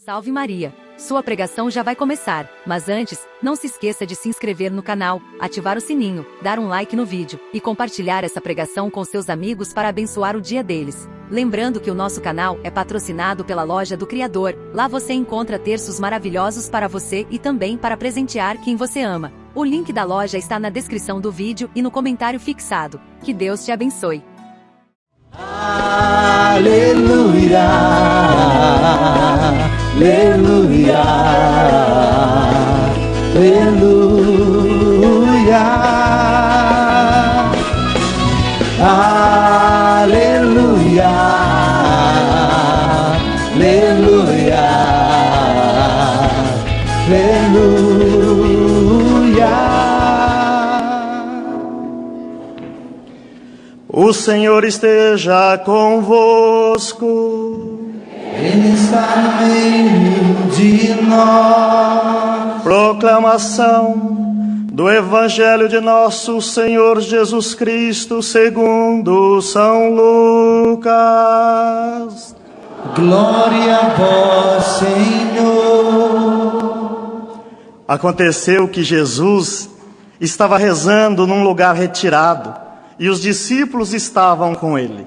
Salve Maria! Sua pregação já vai começar, mas antes, não se esqueça de se inscrever no canal, ativar o sininho, dar um like no vídeo e compartilhar essa pregação com seus amigos para abençoar o dia deles. Lembrando que o nosso canal é patrocinado pela Loja do Criador, lá você encontra terços maravilhosos para você e também para presentear quem você ama. O link da loja está na descrição do vídeo e no comentário fixado. Que Deus te abençoe. Aleluia, aleluia, aleluia, aleluia, aleluia, aleluia. O Senhor esteja convosco. Ele está no meio de nós. Proclamação do Evangelho de nosso Senhor Jesus Cristo segundo São Lucas. Glória a vós, Senhor. Aconteceu que Jesus estava rezando num lugar retirado e os discípulos estavam com ele.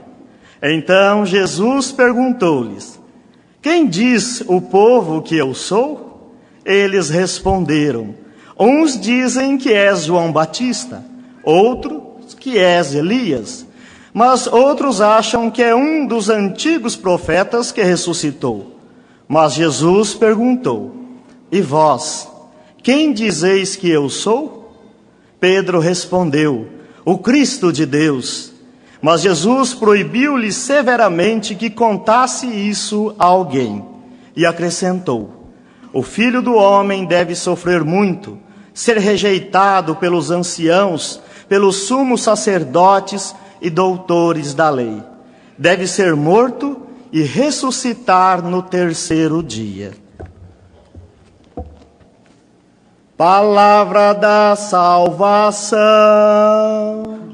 Então Jesus perguntou-lhes: quem diz o povo que eu sou? Eles responderam: uns dizem que és João Batista, outros que és Elias, mas outros acham que é um dos antigos profetas que ressuscitou. Mas Jesus perguntou: e vós, quem dizeis que eu sou? Pedro respondeu: o Cristo de Deus. Mas Jesus proibiu-lhe severamente que contasse isso a alguém. E acrescentou: o Filho do Homem deve sofrer muito, ser rejeitado pelos anciãos, pelos sumos sacerdotes e doutores da lei. Deve ser morto e ressuscitar no terceiro dia. Palavra da salvação.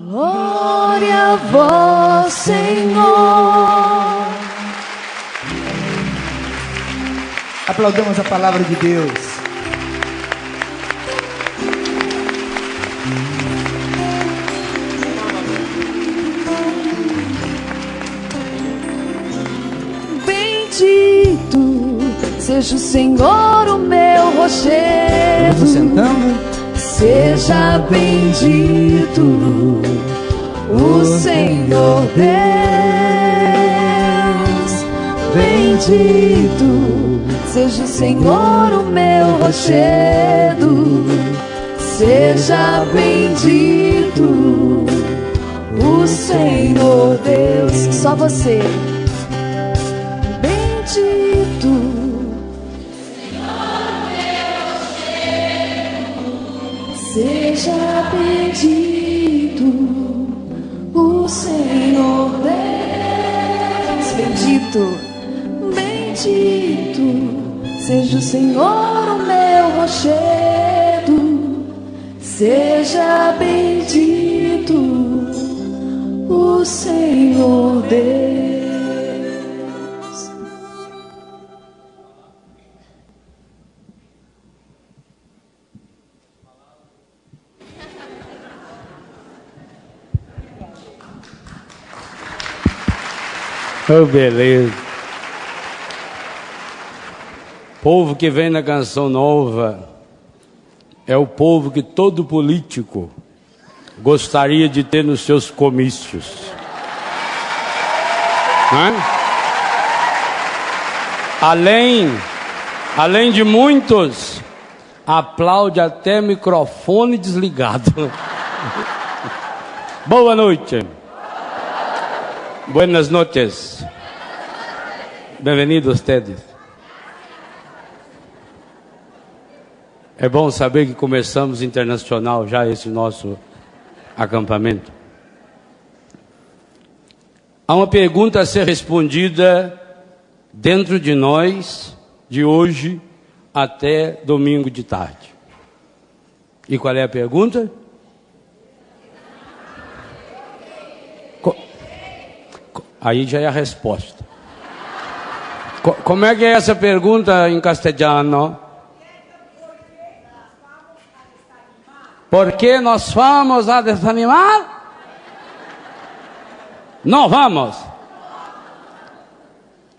Glória a vós, Senhor. Aplaudamos a palavra de Deus. Bendito seja o Senhor, o meu rochedo. Vamos sentando. Seja bendito o Senhor Deus. Bendito seja o Senhor, o meu rochedo. Seja bendito o Senhor Deus. Só você. Bendito. Seja bendito o Senhor Deus. Bendito, bendito seja o Senhor, o meu rochedo. Seja bendito o Senhor Deus. Oh, beleza. Povo que vem na canção nova é o povo que todo político gostaria de ter nos seus comícios. Além de muitos, aplaude até microfone desligado. Boa noite. Buenas noches. Bem-vindos ustedes. É bom saber que começamos internacional já esse nosso acampamento. Há uma pergunta a ser respondida dentro de nós, de hoje até domingo de tarde. E qual é a pergunta? Aí já é a resposta. Como é que é essa pergunta em castelhano? ¿Por qué nos vamos a desanimar? Não vamos.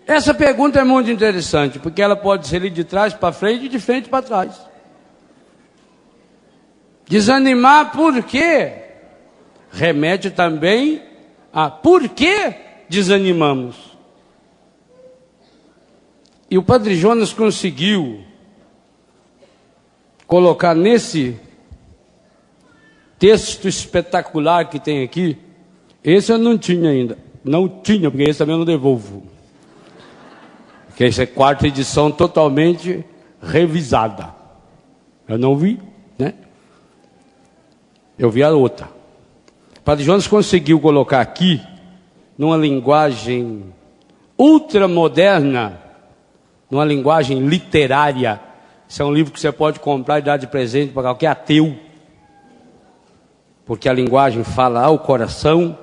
Essa pergunta é muito interessante, porque ela pode ser de trás para frente e de frente para trás. Desanimar por quê? Remete também a por que desanimamos. E o Padre Jonas conseguiu colocar nesse texto espetacular que tem aqui. Esse eu não tinha ainda. Não tinha, porque esse também eu não devolvo. Porque essa é a 4ª edição totalmente revisada. Eu não vi, né? Eu vi a outra. O Padre Jonas conseguiu colocar aqui, numa linguagem ultramoderna, numa linguagem literária. Isso é um livro que você pode comprar e dar de presente para qualquer ateu. Porque a linguagem fala ao coração.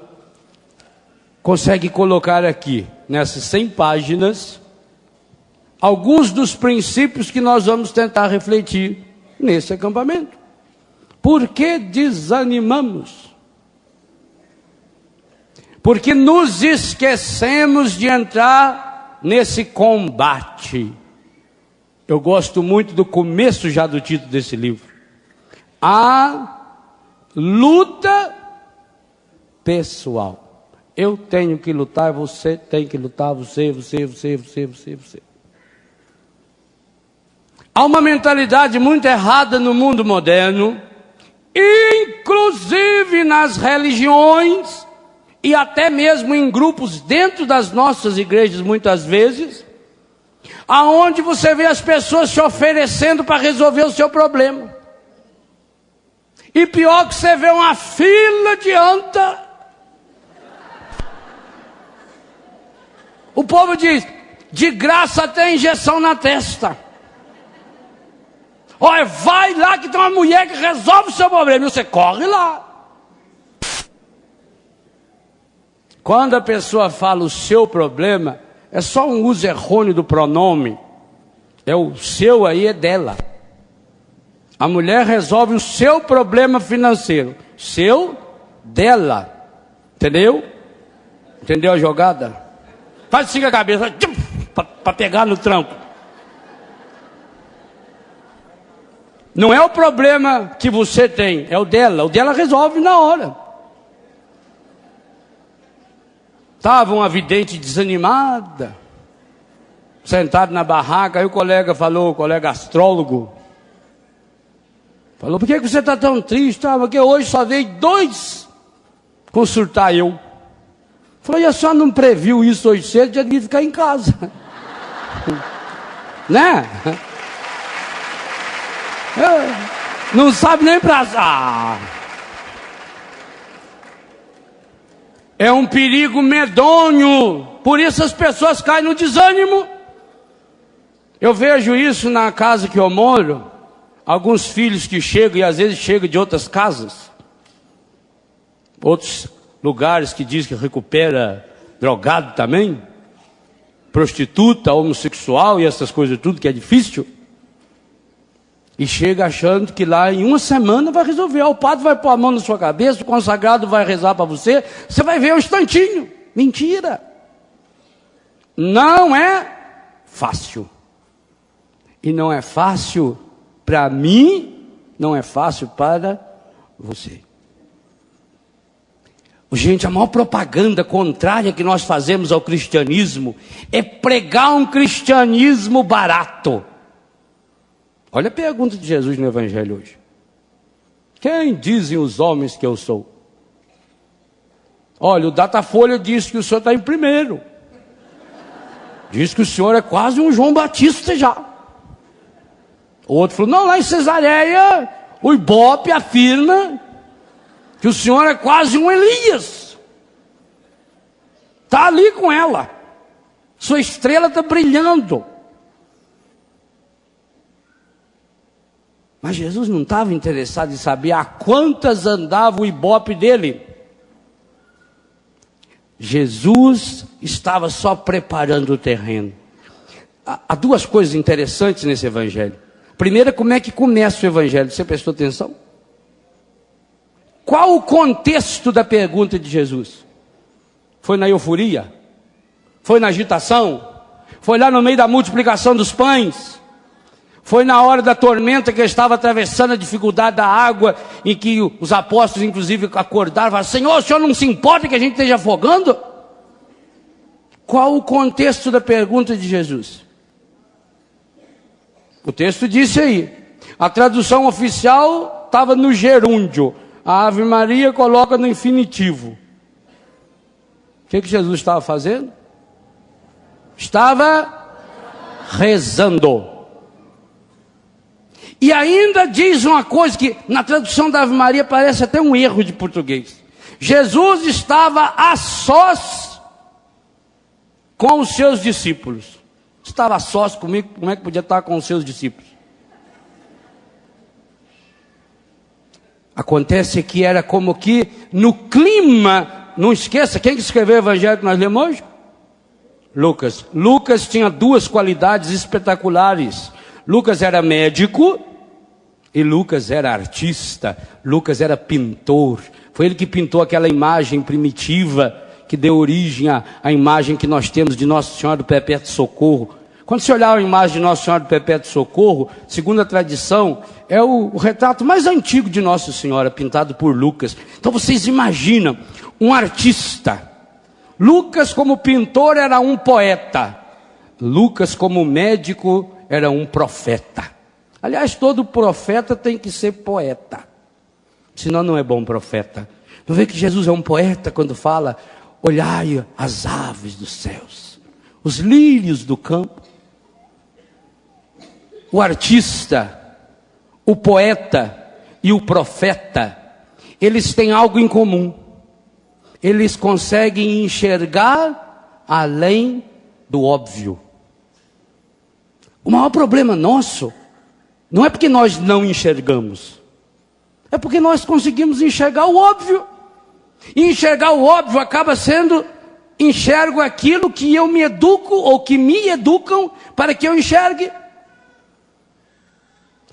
Consegue colocar aqui, nessas 100 páginas, alguns dos princípios que nós vamos tentar refletir nesse acampamento. Por que desanimamos? Porque nos esquecemos de entrar nesse combate. Eu gosto muito do começo já do título desse livro. A luta pessoal. Eu tenho que lutar, você tem que lutar, você. Há uma mentalidade muito errada no mundo moderno, inclusive nas religiões e até mesmo em grupos dentro das nossas igrejas, muitas vezes, aonde você vê as pessoas se oferecendo para resolver o seu problema. E pior que você vê uma fila de anta. O povo diz, de graça até injeção na testa. Olha, vai lá que tem uma mulher que resolve o seu problema. E você corre lá. Quando a pessoa fala o seu problema, é só um uso errôneo do pronome. É o seu aí, é dela. A mulher resolve o seu problema financeiro. Seu, dela. Entendeu? Entendeu a jogada? Faz assim com a cabeça, para pegar no tranco. Não é o problema que você tem, é o dela. O dela resolve na hora. Estava uma vidente desanimada, sentado na barraca, aí o colega astrólogo, falou, por que você está tão triste? Porque hoje só veio 2 consultar eu. Falei, a senhora não previu isso hoje cedo, já devia ficar em casa. Né? Não sabe nem pra... É um perigo medonho. Por isso as pessoas caem no desânimo. Eu vejo isso na casa que eu moro. Alguns filhos que chegam, e às vezes chegam de outras casas. Outros lugares que diz que recupera drogado também. Prostituta, homossexual e essas coisas tudo que é difícil. E chega achando que lá em uma semana vai resolver. O padre vai pôr a mão na sua cabeça, o consagrado vai rezar para você. Você vai ver um instantinho. Mentira. Não é fácil. E não é fácil para mim, não é fácil para você. Gente, a maior propaganda contrária que nós fazemos ao cristianismo é pregar um cristianismo barato. Olha a pergunta de Jesus no Evangelho hoje. Quem dizem os homens que eu sou? Olha, o Datafolha diz que o senhor está em primeiro. Diz que o senhor é quase um João Batista já. O outro falou, não, lá em Cesareia, o Ibope afirma que o senhor é quase um Elias. Está ali com ela. Sua estrela está brilhando. Mas Jesus não estava interessado em saber a quantas andava o Ibope dele. Jesus estava só preparando o terreno. Há duas coisas interessantes nesse evangelho. Primeiro, como é que começa o evangelho? Você prestou atenção? Qual o contexto da pergunta de Jesus? Foi na euforia? Foi na agitação? Foi lá no meio da multiplicação dos pães? Foi na hora da tormenta que ele estava atravessando a dificuldade da água, em que os apóstolos inclusive acordaram e falaram: Senhor, o Senhor não se importa que a gente esteja afogando? Qual o contexto da pergunta de Jesus? O texto disse aí, a tradução oficial estava no gerúndio, a Ave Maria coloca no infinitivo. O que Jesus estava fazendo? Estava rezando. E ainda diz uma coisa que na tradução da Ave Maria parece até um erro de português. Jesus estava a sós com os seus discípulos. Estava a sós comigo, como é que podia estar com os seus discípulos? Acontece que era como que no clima, não esqueça, quem que escreveu o evangelho que nós lemos hoje? Lucas. Lucas tinha duas qualidades espetaculares. Lucas era médico e Lucas era artista. Lucas era pintor. Foi ele que pintou aquela imagem primitiva que deu origem à imagem que nós temos de Nossa Senhora do Perpétuo Socorro. Quando você olhar a imagem de Nossa Senhora do Perpétuo Socorro, segundo a tradição, é o retrato mais antigo de Nossa Senhora, pintado por Lucas. Então vocês imaginam, um artista. Lucas como pintor era um poeta. Lucas como médico era um profeta. Aliás, todo profeta tem que ser poeta. Senão não é bom profeta. Não vê que Jesus é um poeta quando fala: olhai as aves dos céus, os lírios do campo. O artista, o poeta e o profeta, eles têm algo em comum. Eles conseguem enxergar além do óbvio. O maior problema nosso não é porque nós não enxergamos, é porque nós conseguimos enxergar o óbvio. E enxergar o óbvio acaba sendo: enxergo aquilo que eu me educo ou que me educam para que eu enxergue.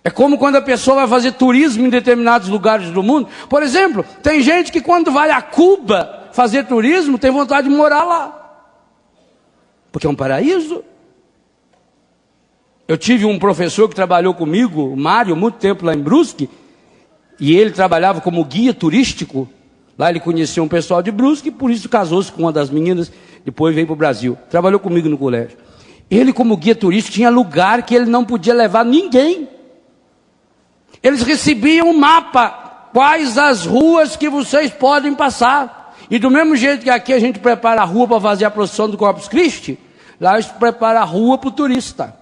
É como quando a pessoa vai fazer turismo em determinados lugares do mundo. Por exemplo, tem gente que quando vai a Cuba fazer turismo tem vontade de morar lá, porque é um paraíso. Eu tive um professor que trabalhou comigo, o Mário, muito tempo lá em Brusque, e ele trabalhava como guia turístico. Lá ele conhecia um pessoal de Brusque, e por isso casou-se com uma das meninas, depois veio para o Brasil. Trabalhou comigo no colégio. Ele, como guia turístico, tinha lugar que ele não podia levar ninguém. Eles recebiam um mapa, quais as ruas que vocês podem passar. E do mesmo jeito que aqui a gente prepara a rua para fazer a procissão do Corpus Christi, lá eles preparam a rua para o turista.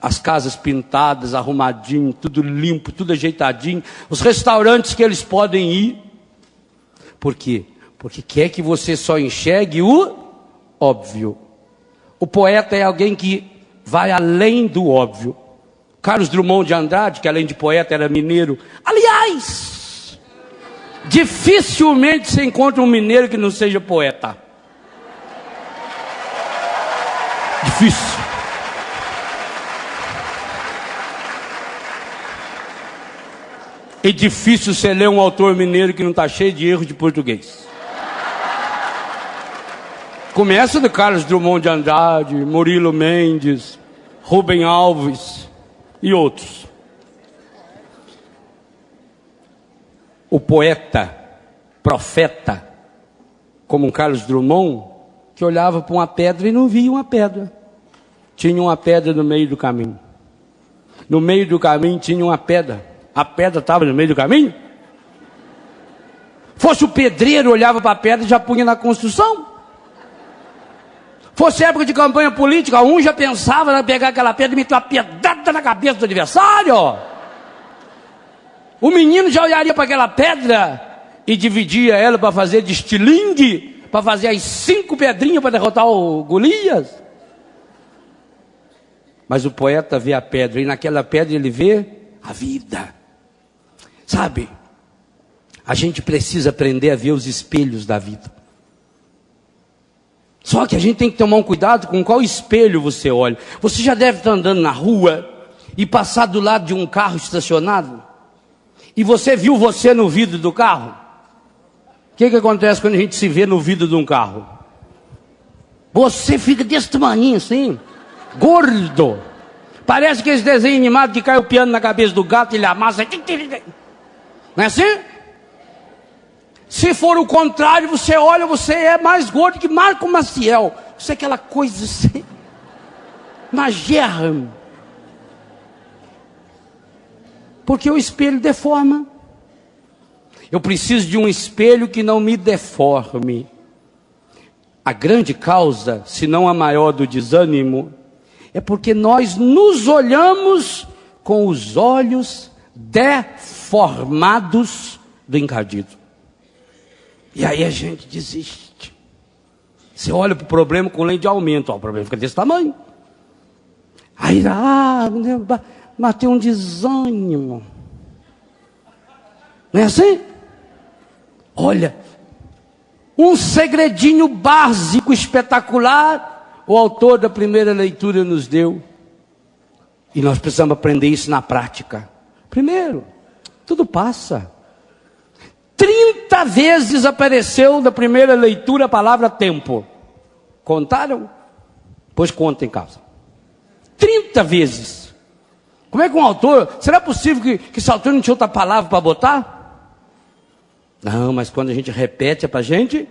As casas pintadas, arrumadinho, tudo limpo, tudo ajeitadinho. Os restaurantes que eles podem ir. Por quê? Porque quer que você só enxergue o óbvio. O poeta é alguém que vai além do óbvio. Carlos Drummond de Andrade, que além de poeta era mineiro. Aliás, dificilmente se encontra um mineiro que não seja poeta. Difícil. É difícil você ler um autor mineiro que não está cheio de erros de português. Começa do Carlos Drummond de Andrade, Murilo Mendes, Rubem Alves e outros. O poeta, profeta, como um Carlos Drummond, que olhava para uma pedra e não via uma pedra. Tinha uma pedra no meio do caminho. No meio do caminho tinha uma pedra. A pedra estava no meio do caminho? Fosse o pedreiro, olhava para a pedra e já punha na construção. Fosse época de campanha política, um já pensava em pegar aquela pedra e meter uma pedrada na cabeça do adversário. O menino já olharia para aquela pedra e dividia ela para fazer de estilingue, para fazer as 5 pedrinhas para derrotar o Golias. Mas o poeta vê a pedra e naquela pedra ele vê a vida. Sabe, a gente precisa aprender a ver os espelhos da vida. Só que a gente tem que tomar um cuidado com qual espelho você olha. Você já deve estar andando na rua e passar do lado de um carro estacionado e você viu você no vidro do carro. O que acontece quando a gente se vê no vidro de um carro? Você fica desse tamanho assim, gordo. Parece que esse desenho animado que cai o piano na cabeça do gato e ele amassa. Não é assim? Se for o contrário, você olha, você é mais gordo que Marco Maciel. Você é aquela coisa assim, uma germa. Porque o espelho deforma. Eu preciso de um espelho que não me deforme. A grande causa, se não a maior do desânimo, é porque nós nos olhamos com os olhos deformados do encardido. E aí a gente desiste. Você olha para o problema com lente de aumento, ó, o problema fica desse tamanho. Aí, matei um desânimo. Não é assim? Olha, um segredinho básico, espetacular, o autor da primeira leitura nos deu. E nós precisamos aprender isso na prática. Primeiro, tudo passa. 30 vezes apareceu na primeira leitura a palavra tempo. Contaram? Pois conta em casa. 30 vezes. Como é que um autor... Será possível que esse autor não tinha outra palavra para botar? Não, mas quando a gente repete é para a gente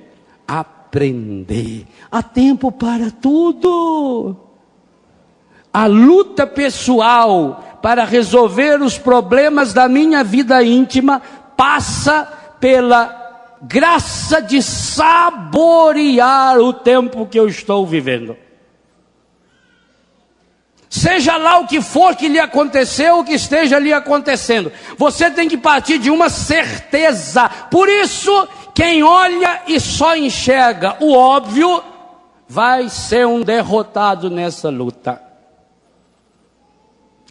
aprender. Há tempo para tudo. A luta pessoal para resolver os problemas da minha vida íntima passa pela graça de saborear o tempo que eu estou vivendo. Seja lá o que for que lhe aconteceu, o que esteja lhe acontecendo, você tem que partir de uma certeza. Por isso, quem olha e só enxerga o óbvio, vai ser um derrotado nessa luta.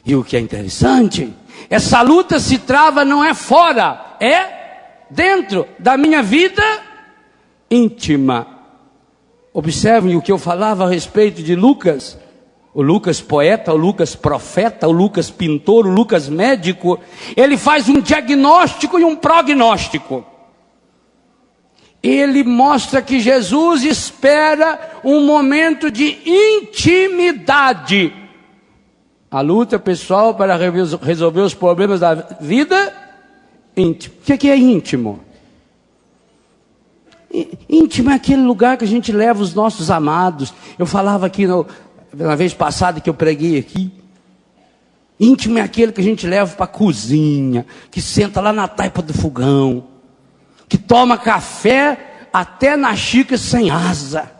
E o que é interessante, essa luta se trava não é fora, é dentro da minha vida íntima. Observem o que eu falava a respeito de Lucas. O Lucas poeta, o Lucas profeta, o Lucas pintor, o Lucas médico. Ele faz um diagnóstico e um prognóstico. Ele mostra que Jesus espera um momento de intimidade. A luta pessoal para resolver os problemas da vida íntimo. O que é íntimo? Íntimo é aquele lugar que a gente leva os nossos amados. Eu falava aqui na vez passada que eu preguei aqui. Íntimo é aquele que a gente leva para a cozinha, que senta lá na taipa do fogão, que toma café até na xícara sem asa.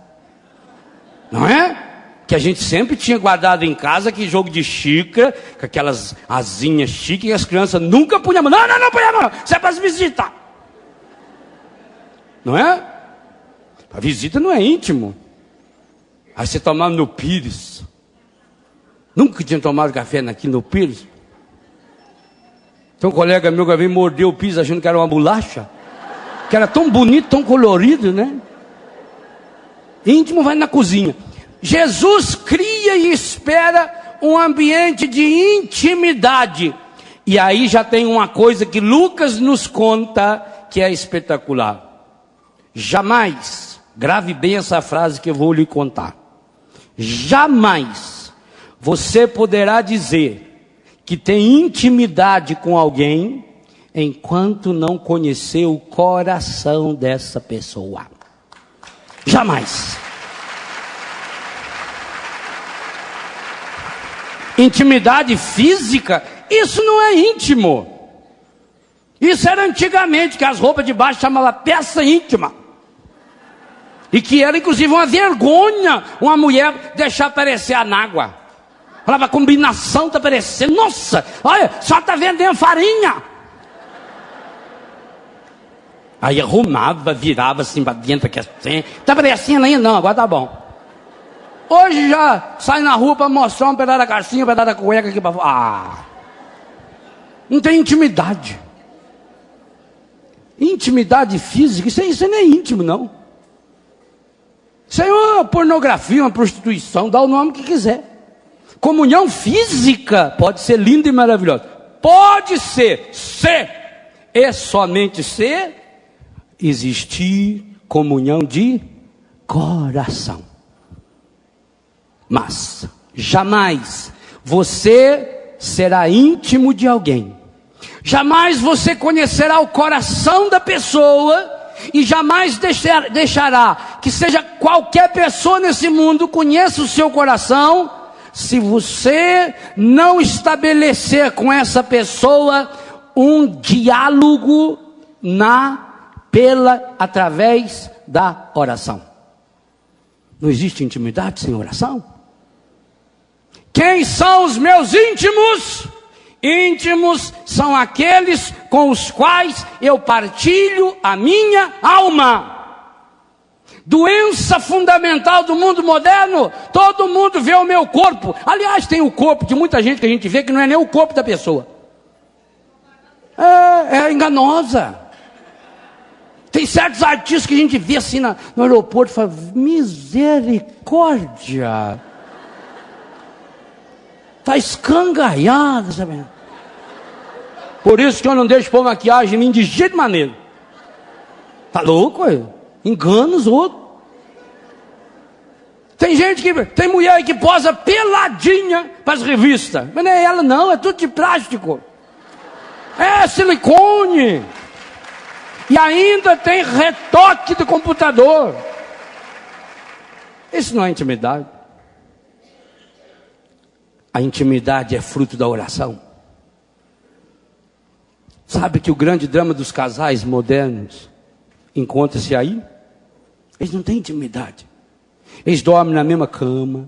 Não é? Que a gente sempre tinha guardado em casa, que jogo de xícara, com aquelas asinhas chiques, e as crianças nunca punham a mão. Não punha a mão, isso é para as visitas. Não é? A visita não é íntimo. Aí você tomava no Pires. Nunca tinha tomado café aqui no Pires. Tem um colega meu que veio morder o Pires achando que era uma bolacha. Que era tão bonito, tão colorido, né? Íntimo vai na cozinha. Jesus cria e espera um ambiente de intimidade. E aí já tem uma coisa que Lucas nos conta que é espetacular. Jamais, grave bem essa frase que eu vou lhe contar. Jamais você poderá dizer que tem intimidade com alguém enquanto não conhecer o coração dessa pessoa. Jamais. Intimidade física, isso não é íntimo. Isso era antigamente, que as roupas de baixo chamavam peça íntima. E que era inclusive uma vergonha uma mulher deixar aparecer a nágua. Falava, a combinação está aparecendo. Nossa, olha, só está vendendo farinha. Aí arrumava, virava assim para dentro, que assim. Está aparecendo ainda? Não, agora tá bom. Hoje já sai na rua para mostrar um pedaço da calcinha, um pedaço da cueca aqui para fora. Não tem intimidade. Intimidade física, isso não é íntimo, não. Isso aí é uma pornografia, uma prostituição, dá o nome que quiser. Comunhão física pode ser linda e maravilhosa. Pode ser, se, e somente se, existir comunhão de coração. Mas, jamais você será íntimo de alguém. Jamais você conhecerá o coração da pessoa e jamais deixará que seja qualquer pessoa nesse mundo conheça o seu coração, se você não estabelecer com essa pessoa um diálogo através da oração. Não existe intimidade sem oração. Quem são os meus íntimos? Íntimos são aqueles com os quais eu partilho a minha alma. Doença fundamental do mundo moderno, todo mundo vê o meu corpo. Aliás, tem o corpo de muita gente que a gente vê que não é nem o corpo da pessoa. É enganosa. Tem certos artistas que a gente vê assim no aeroporto e fala, misericórdia. Está escangalhada, sabe? Por isso que eu não deixo pôr maquiagem em mim de jeito maneiro. Tá louco, ué? Engana os outros. Tem tem mulher que posa peladinha para as revistas. Mas não é ela não, é tudo de plástico. É silicone. E ainda tem retoque do computador. Isso não é intimidade. A intimidade é fruto da oração. Sabe que o grande drama dos casais modernos encontra-se aí? Eles não têm intimidade. Eles dormem na mesma cama,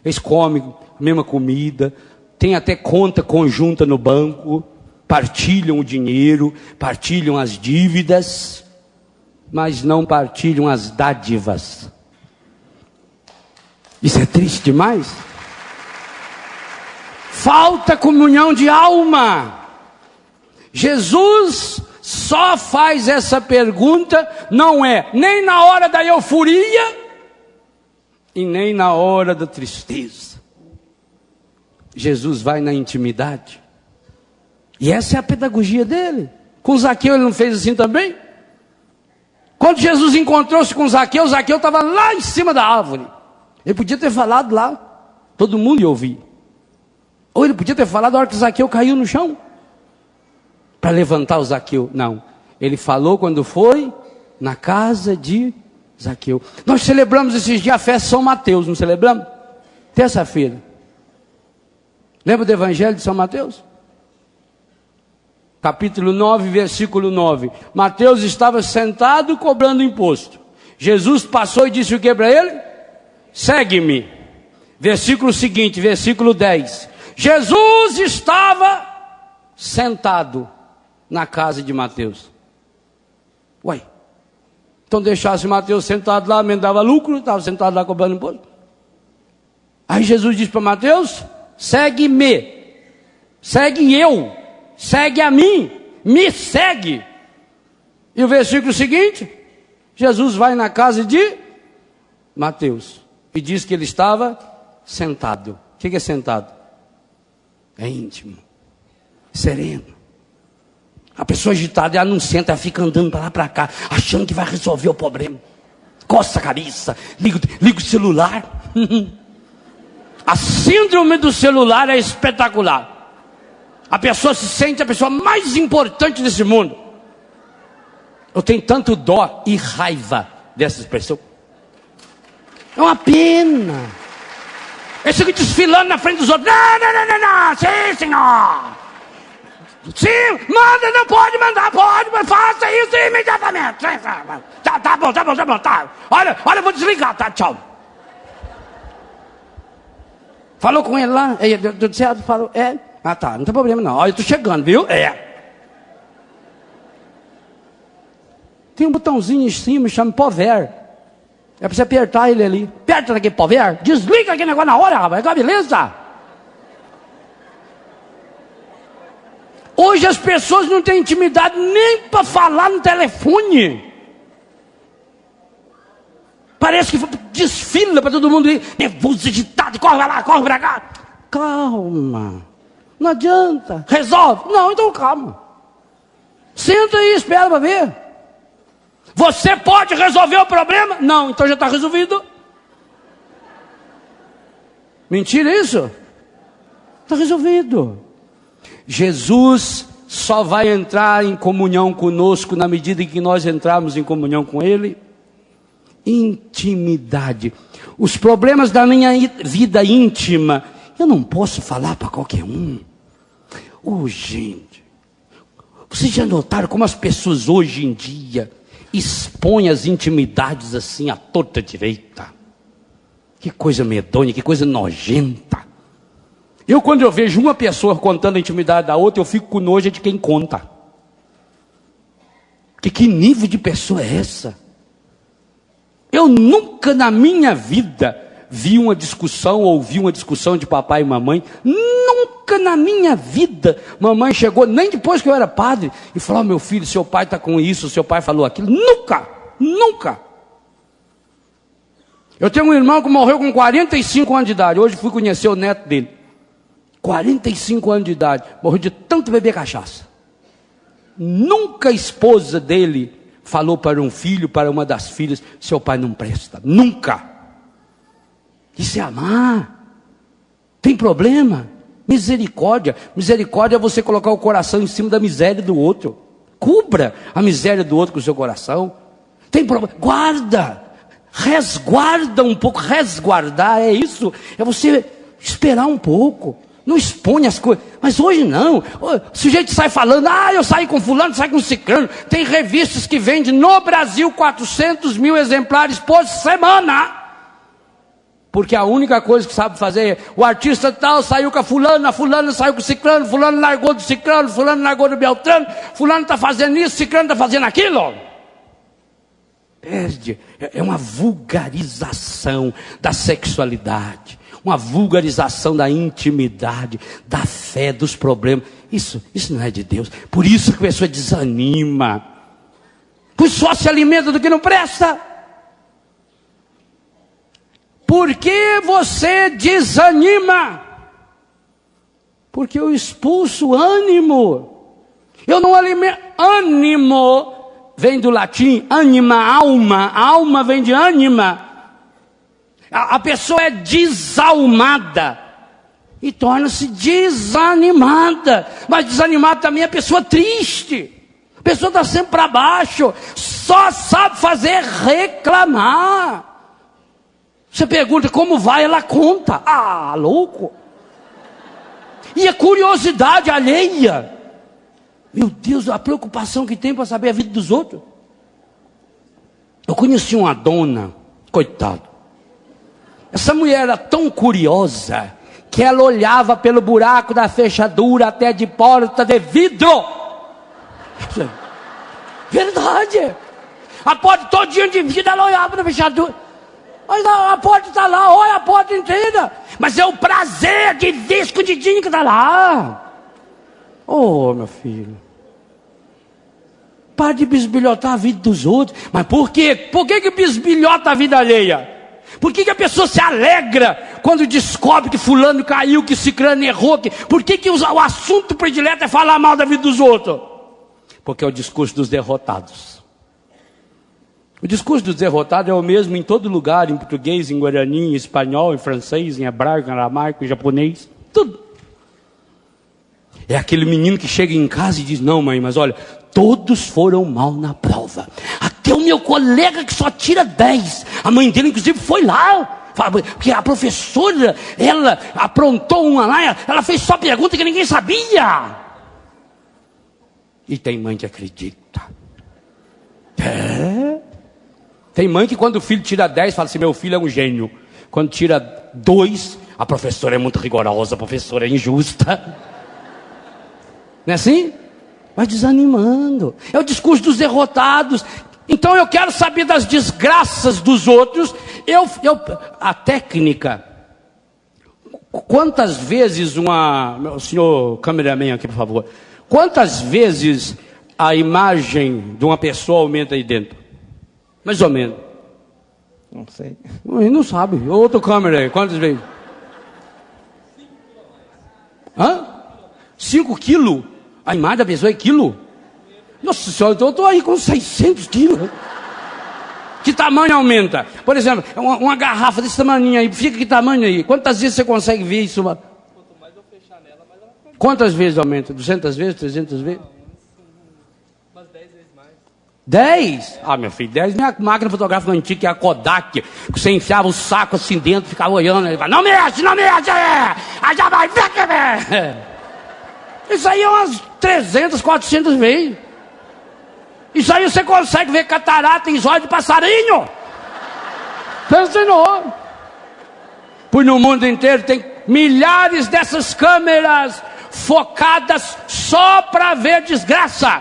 eles comem a mesma comida, têm até conta conjunta no banco, partilham o dinheiro, partilham as dívidas, mas não partilham as dádivas. Isso é triste demais. Falta comunhão de alma. Jesus só faz essa pergunta, não é nem na hora da euforia e nem na hora da tristeza. Jesus vai na intimidade. E essa é a pedagogia dele. Com Zaqueu ele não fez assim também? Quando Jesus encontrou-se com Zaqueu, Zaqueu estava lá em cima da árvore. Ele podia ter falado lá, todo mundo ia ouvir. Ou ele podia ter falado na hora que Zaqueu caiu no chão, para levantar o Zaqueu. Não, ele falou quando foi na casa de Zaqueu. Nós celebramos esses dias a festa de São Mateus, não celebramos? Terça-feira. Lembra do Evangelho de São Mateus? Capítulo 9, versículo 9. Mateus estava sentado cobrando imposto. Jesus passou e disse o que para ele? Segue-me. Versículo seguinte, versículo 10. Jesus estava sentado na casa de Mateus. Ué, então deixasse Mateus sentado lá, me dava lucro, estava sentado lá cobrando imposto. Aí Jesus disse para Mateus, segue-me, segue eu, segue a mim, me segue. E o versículo seguinte, Jesus vai na casa de Mateus e diz que ele estava sentado. O que é sentado? É íntimo, sereno. A pessoa agitada, ela não senta, ela fica andando para lá para cá, achando que vai resolver o problema. Coça a cabeça, liga o celular. A síndrome do celular é espetacular. A pessoa se sente a pessoa mais importante desse mundo. Eu tenho tanto dó e raiva dessas pessoas. É uma pena. Esse aqui desfilando na frente dos outros. Não, sim, senhor. Sim, manda, não pode mandar, pode, mas faça isso imediatamente. Tá bom, tá. Olha, vou desligar, tá, tchau. Falou com ele lá, deu certo, falou, tá, não tem problema não, olha, eu tô chegando, viu? Tem um botãozinho em cima, chama Power. É pra você apertar ele ali. Aperta naquele Power, desliga aquele negócio na hora, rapaz, é beleza? Hoje as pessoas não têm intimidade nem para falar no telefone. Parece que desfila para todo mundo ir, nervoso, agitado, corre pra lá, corre pra cá. Calma, não adianta, resolve. Não, então calma. Senta aí, espera para ver. Você pode resolver o problema? Não, então já está resolvido. Mentira isso? Está resolvido. Jesus só vai entrar em comunhão conosco na medida em que nós entrarmos em comunhão com Ele. Intimidade. Os problemas da minha vida íntima, eu não posso falar para qualquer um. Gente, vocês já notaram como as pessoas hoje em dia expõem as intimidades assim à torta direita? Que coisa medonha, que coisa nojenta. Quando eu vejo uma pessoa contando a intimidade da outra, eu fico com nojo de quem conta. Que nível de pessoa é essa? Eu nunca na minha vida vi uma discussão, ouvi uma discussão de papai e mamãe. Nunca na minha vida mamãe chegou, nem depois que eu era padre, e falou: meu filho, seu pai está com isso, seu pai falou aquilo. Nunca, nunca. Eu tenho um irmão que morreu com 45 anos de idade. Hoje fui conhecer o neto dele. 45 anos de idade. Morreu de tanto beber cachaça. Nunca a esposa dele falou para um filho, para uma das filhas: seu pai não presta. Nunca. Isso é amar. Tem problema? Misericórdia. Misericórdia é você colocar o coração em cima da miséria do outro. Cubra a miséria do outro com o seu coração. Tem problema? Guarda. Resguarda um pouco. Resguardar é isso. É você esperar um pouco. Não expõe as coisas. Mas hoje não. O sujeito sai falando: eu saí com fulano, saí com ciclano. Tem revistas que vendem no Brasil 400 mil exemplares por semana. Porque a única coisa que sabe fazer é: o artista tal saiu com a fulana saiu com o ciclano, fulano largou do ciclano, fulano largou do beltrano, fulano está fazendo isso, ciclano está fazendo aquilo. Perde. É uma vulgarização da sexualidade. Uma vulgarização da intimidade, da fé, dos problemas. Isso não é de Deus. Por isso que a pessoa desanima. Pois só se alimenta do que não presta. Por que você desanima? Porque eu expulso ânimo. Eu não alimento. Ânimo vem do latim, anima, alma. A alma vem de ânima. A pessoa é desalmada e torna-se desanimada. Mas desanimada também é a pessoa triste. A pessoa está sempre para baixo. Só sabe fazer reclamar. Você pergunta como vai, ela conta. Louco. E a curiosidade alheia. Meu Deus, a preocupação que tem para saber a vida dos outros. Eu conheci uma dona, coitado. Essa mulher era tão curiosa que ela olhava pelo buraco da fechadura até de porta de vidro. Verdade. A porta todinha de vidro, ela olhava na fechadura. Mas a porta está lá, olha a porta inteira. Mas é o prazer de ver escondidinho que está lá. Meu filho. Para de bisbilhotar a vida dos outros. Mas por quê? Por que bisbilhota a vida alheia? Por que a pessoa se alegra quando descobre que fulano caiu, que ciclano errou? Por que o assunto predileto é falar mal da vida dos outros? Porque é o discurso dos derrotados. O discurso dos derrotados é o mesmo em todo lugar, em português, em guarani, em espanhol, em francês, em hebraico, em aramaico, em japonês, tudo. É aquele menino que chega em casa e diz: não, mãe, mas olha, todos foram mal na prova. Até o meu colega que só tira 10. A mãe dele, inclusive, foi lá. Porque a professora, ela aprontou uma lá, ela fez só pergunta que ninguém sabia. E tem mãe que acredita. Tem mãe que quando o filho tira 10, fala assim: meu filho é um gênio. Quando tira 2, a professora é muito rigorosa, a professora é injusta. Não é assim? Vai desanimando. É o discurso dos derrotados. Então eu quero saber das desgraças dos outros. A técnica. Quantas vezes o senhor cameraman aqui, por favor. Quantas vezes a imagem de uma pessoa aumenta aí dentro? Mais ou menos. Não sei. Ele não sabe. Outra câmera aí, quantas vezes? 5 quilos? A imagem da pessoa é quilo? Nossa senhora, eu estou aí com 600 quilos. Que tamanho aumenta? Por exemplo, uma garrafa desse tamanho aí, fica que tamanho aí? Quantas vezes você consegue ver isso? Quanto mais eu fechar nela, mais ela fica. Quantas vezes aumenta? 200 vezes? 300 vezes? Umas 10 vezes mais. 10? Ah, meu filho, 10. Minha máquina fotográfica antiga, que é a Kodak, que você enfiava o saco assim dentro, ficava olhando, ele fala, não mexe, aí já vai, isso aí é umas 300, 400 vezes. Isso aí você consegue ver catarata em zóio de passarinho. Você ensinou. Pois no mundo inteiro tem milhares dessas câmeras focadas só para ver desgraça.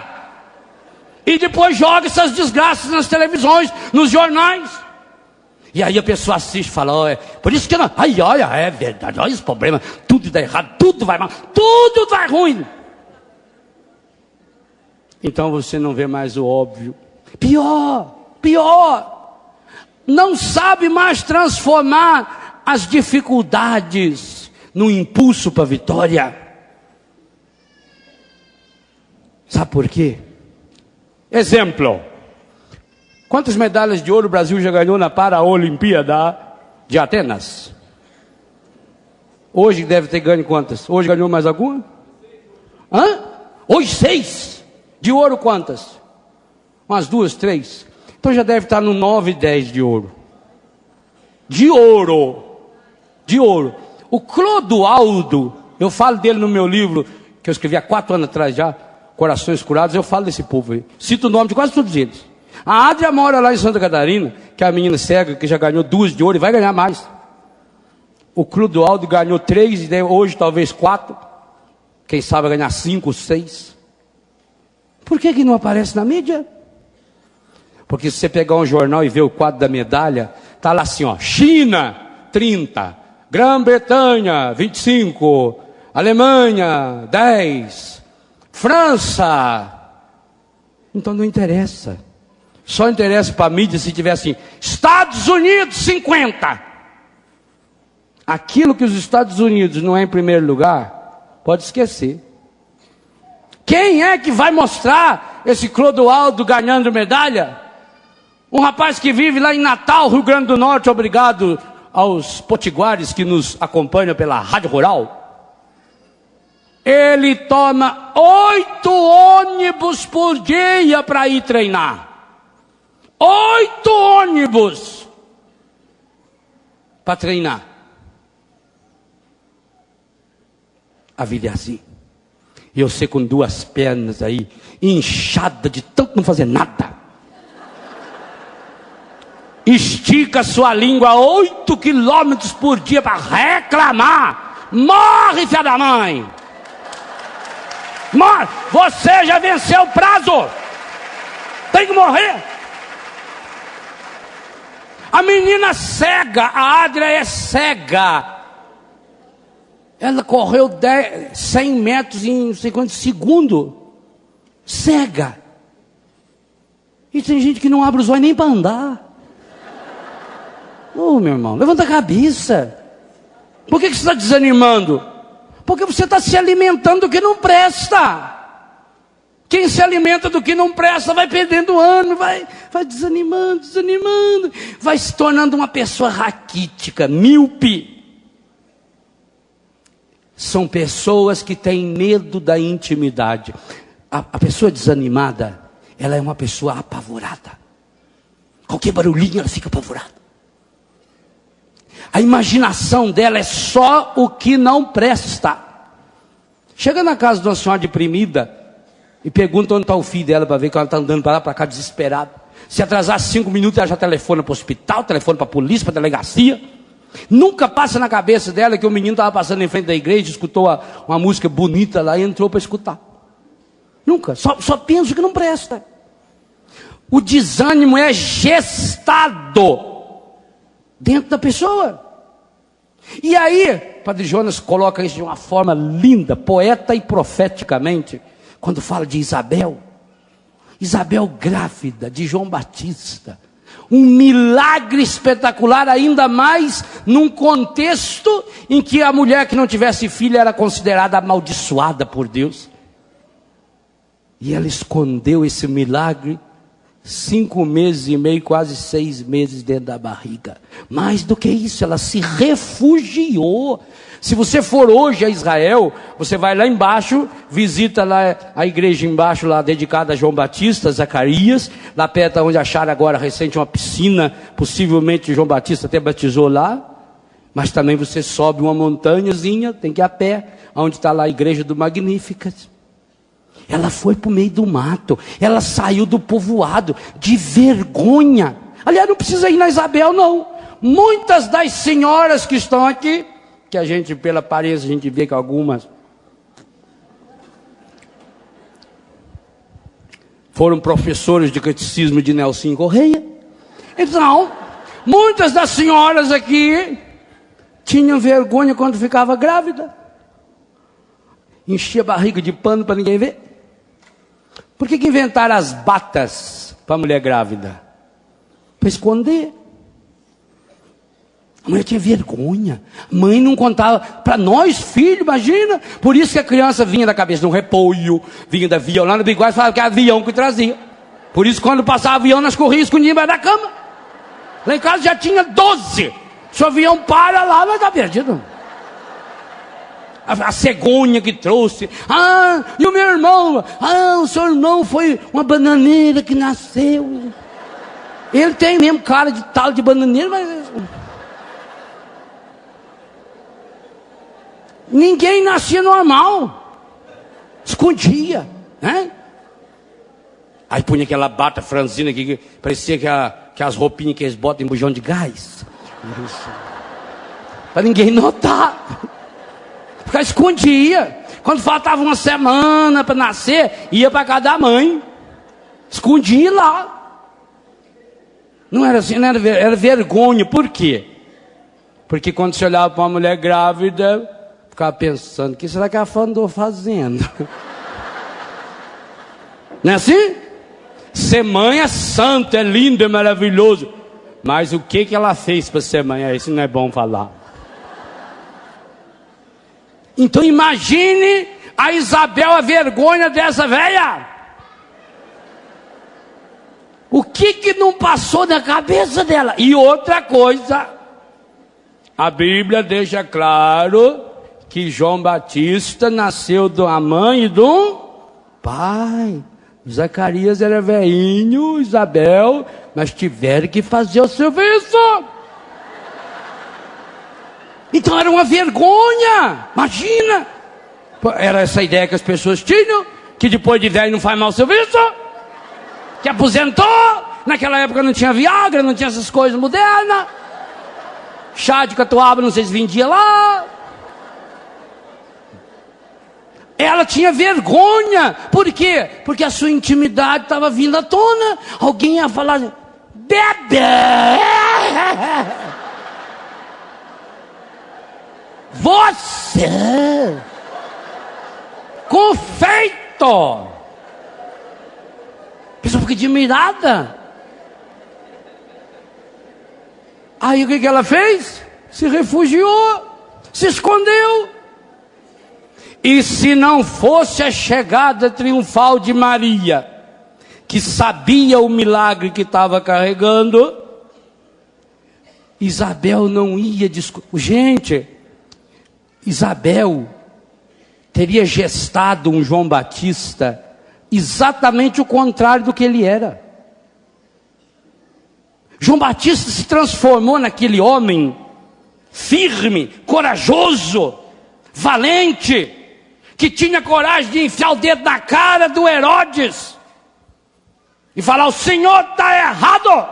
E depois joga essas desgraças nas televisões, nos jornais. E aí a pessoa assiste e fala, oh, por isso que não... Ai, olha, é verdade, olha esse problema. Tudo dá errado, tudo vai mal, tudo vai ruim. Então você não vê mais o óbvio. Pior. Não sabe mais transformar as dificuldades no impulso para a vitória. Sabe por quê? Exemplo. Quantas medalhas de ouro o Brasil já ganhou na Paraolimpíada de Atenas? Hoje deve ter ganho quantas? Hoje ganhou mais alguma? Hoje 6. De ouro quantas? Umas 2, 3. Então já deve estar no 9, 10 de ouro. De ouro. O Clodoaldo, eu falo dele no meu livro, que eu escrevi há 4 anos atrás já, Corações Curados, eu falo desse povo aí. Cito o nome de quase todos eles. A Adria mora lá em Santa Catarina, que é a menina cega, que já ganhou 2 de ouro e vai ganhar mais. O Clodoaldo ganhou 3, e hoje talvez 4. Quem sabe ganhar 5, 6. Por que não aparece na mídia? Porque se você pegar um jornal e ver o quadro da medalha, está lá assim, ó, China, 30, Grã-Bretanha, 25, Alemanha, 10, França. Então não interessa. Só interessa para a mídia se tiver assim, Estados Unidos, 50. Aquilo que os Estados Unidos não é em primeiro lugar, pode esquecer. Quem é que vai mostrar esse Clodoaldo ganhando medalha? Um rapaz que vive lá em Natal, Rio Grande do Norte, obrigado aos potiguares que nos acompanham pela Rádio Rural. Ele toma 8 ônibus por dia para ir treinar. 8 ônibus para treinar. A vida é assim. E você com 2 pernas aí, inchada de tanto não fazer nada. Estica sua língua 8 quilômetros por dia para reclamar. Morre, filha da mãe. Morre. Você já venceu o prazo. Tem que morrer. A menina cega, a Adria é cega. Ela correu 100 metros em não sei quantos segundos. Cega. E tem gente que não abre os olhos nem para andar. Ô, meu irmão, levanta a cabeça. Por que você está desanimando? Porque você está se alimentando do que não presta. Quem se alimenta do que não presta vai perdendo ânimo, vai desanimando, vai se tornando uma pessoa raquítica, míope. São pessoas que têm medo da intimidade. A pessoa desanimada, ela é uma pessoa apavorada. Qualquer barulhinho ela fica apavorada. A imaginação dela é só o que não presta. Chega na casa de uma senhora deprimida e pergunta onde está o filho dela para ver que ela está andando para lá para cá desesperada. Se atrasar 5 minutos ela já telefona para o hospital, telefona para a polícia, para a delegacia. Nunca passa na cabeça dela que o menino estava passando em frente da igreja, escutou uma música bonita lá e entrou para escutar. Nunca, só pensa que não presta. O desânimo é gestado dentro da pessoa. E aí, Padre Jonas coloca isso de uma forma linda, poeta e profeticamente, quando fala de Isabel grávida de João Batista, Um milagre espetacular, ainda mais num contexto em que a mulher que não tivesse filho era considerada amaldiçoada por Deus. E ela escondeu esse milagre 5 meses e meio, quase 6 meses dentro da barriga. Mais do que isso, ela se refugiou. Se você for hoje a Israel, você vai lá embaixo, visita lá a igreja embaixo, lá dedicada a João Batista, Zacarias, lá perto onde acharam agora recente uma piscina, possivelmente João Batista até batizou lá. Mas também você sobe uma montanhazinha, tem que ir a pé, onde está lá a igreja do Magnificat. Ela foi para o meio do mato, ela saiu do povoado, de vergonha. Aliás, não precisa ir na Isabel não. Muitas das senhoras que estão aqui, que a gente, pela aparência, a gente vê que algumas foram professores de catecismo de Nelson Correia. Então, muitas das senhoras aqui tinham vergonha quando ficava grávida. Enchia a barriga de pano para ninguém ver. Por que inventaram as batas para mulher grávida? Para esconder. A mulher tinha vergonha. A mãe não contava para nós, filho, imagina. Por isso que a criança vinha da cabeça de um repolho, vinha da avião. Lá no Biguá falava que era avião que trazia. Por isso quando passava avião, nós corríamos escondidas embaixo da cama. Lá em casa já tinha 12. Se o avião para lá, nós estamos perdidos. A cegonha que trouxe. Ah, e o meu irmão? Ah, o seu irmão foi uma bananeira que nasceu. Ele tem mesmo cara de tal de bananeira, mas... Ninguém nascia normal. Escondia, né? Aí punha aquela bata franzina que parecia que as roupinhas que eles botam em bujão de gás. Para ninguém notar. Porque escondia. Quando faltava uma semana para nascer, ia para casa da mãe. Escondia lá. Não era assim, não era, era vergonha. Por quê? Porque quando você olhava para uma mulher grávida, ficava pensando, o que será que a fã andou fazendo? Não é assim? Ser mãe é santo, é lindo, é maravilhoso. Mas o que ela fez para ser mãe? Isso não é bom falar. Então imagine a Isabel, a vergonha dessa velha. O que não passou na cabeça dela? E outra coisa, a Bíblia deixa claro que João Batista nasceu de uma mãe e de um pai. Zacarias era velhinho, Isabel, mas tiveram que fazer o serviço. Então era uma vergonha, imagina. Era essa ideia que as pessoas tinham, que depois de velho não faz mal o serviço, que aposentou. Naquela época não tinha Viagra, não tinha essas coisas modernas. Chá de catuaba, não sei se vendia lá. Ela tinha vergonha. Por quê? Porque a sua intimidade estava vindo à tona. Alguém ia falar, bebê, você, confeito. Pessoa fica admirada. Aí o que ela fez? Se refugiou, se escondeu. E se não fosse a chegada triunfal de Maria, que sabia o milagre que estava carregando, Isabel não ia discutir. Gente, Isabel teria gestado um João Batista exatamente o contrário do que ele era. João Batista se transformou naquele homem firme, corajoso, valente, que tinha coragem de enfiar o dedo na cara do Herodes e falar, o Senhor está errado.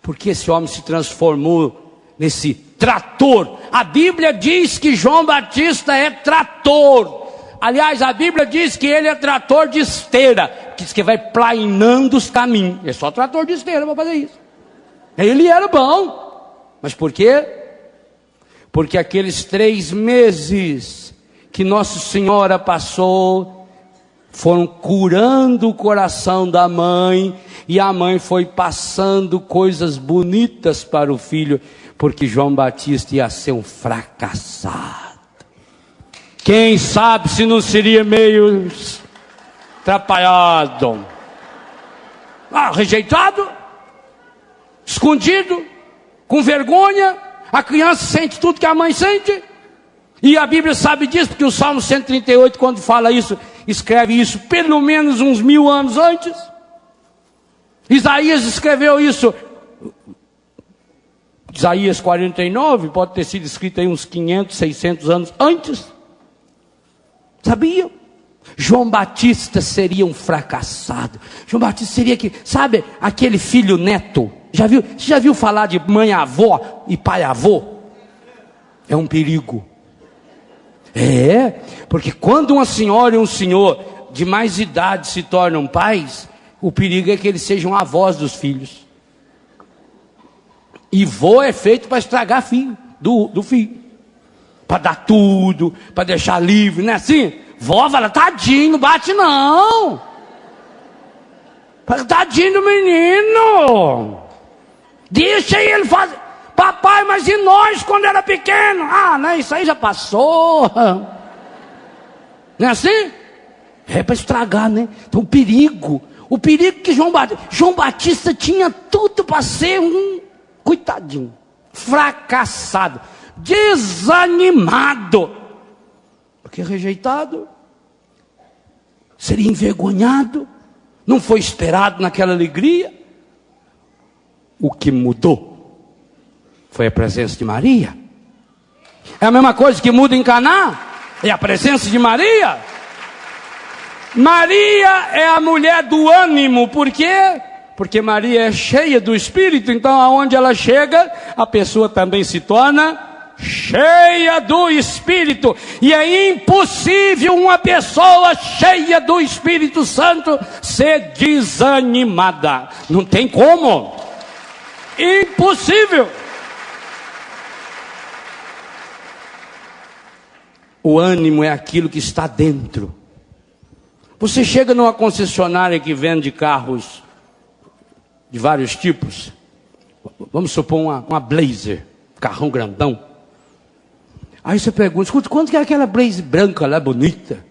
Porque esse homem se transformou nesse trator. A Bíblia diz que João Batista é trator. Aliás, a Bíblia diz que ele é trator de esteira, diz que vai plainando os caminhos. É só trator de esteira para fazer isso. Ele era bom. Mas por quê? Porque aqueles 3 meses que Nossa Senhora passou foram curando o coração da mãe, e a mãe foi passando coisas bonitas para o filho, porque João Batista ia ser um fracassado. Quem sabe se não seria meio atrapalhado, rejeitado, escondido, com vergonha. A criança sente tudo que a mãe sente, e a Bíblia sabe disso, porque o Salmo 138, quando fala isso, escreve isso pelo menos uns 1000 anos antes. Isaías escreveu isso. Isaías 49 pode ter sido escrito aí uns 500, 600 anos antes. Sabia? João Batista seria um fracassado. João Batista seria sabe, aquele filho neto. Você já viu falar de mãe avó e pai avô? É um perigo. Porque quando uma senhora e um senhor de mais idade se tornam pais, o perigo é que eles sejam avós dos filhos. E vô é feito para estragar filho, do filho. Para dar tudo, para deixar livre, não é assim? Vó fala, tadinho, não bate não. Tadinho do menino. Deixa ele fazer. Papai, mas e nós quando era pequeno? Não, isso aí já passou. Não é assim? É para estragar, né? Então o perigo que João Batista tinha tudo para ser um coitadinho, fracassado, desanimado, porque rejeitado, seria envergonhado, não foi esperado naquela alegria. O que mudou foi a presença de Maria. É a mesma coisa que muda em Caná, é a presença de Maria. Maria é a mulher do ânimo. Por quê? Porque Maria é cheia do Espírito. Então aonde ela chega, a pessoa também se torna cheia do Espírito. E é impossível uma pessoa cheia do Espírito Santo ser desanimada. Não tem como. Impossível. O ânimo é aquilo que está dentro. Você chega numa concessionária que vende carros de vários tipos. Vamos supor uma Blazer, carrão grandão. Aí você pergunta, escuta, quanto que é aquela Blazer branca lá, bonita?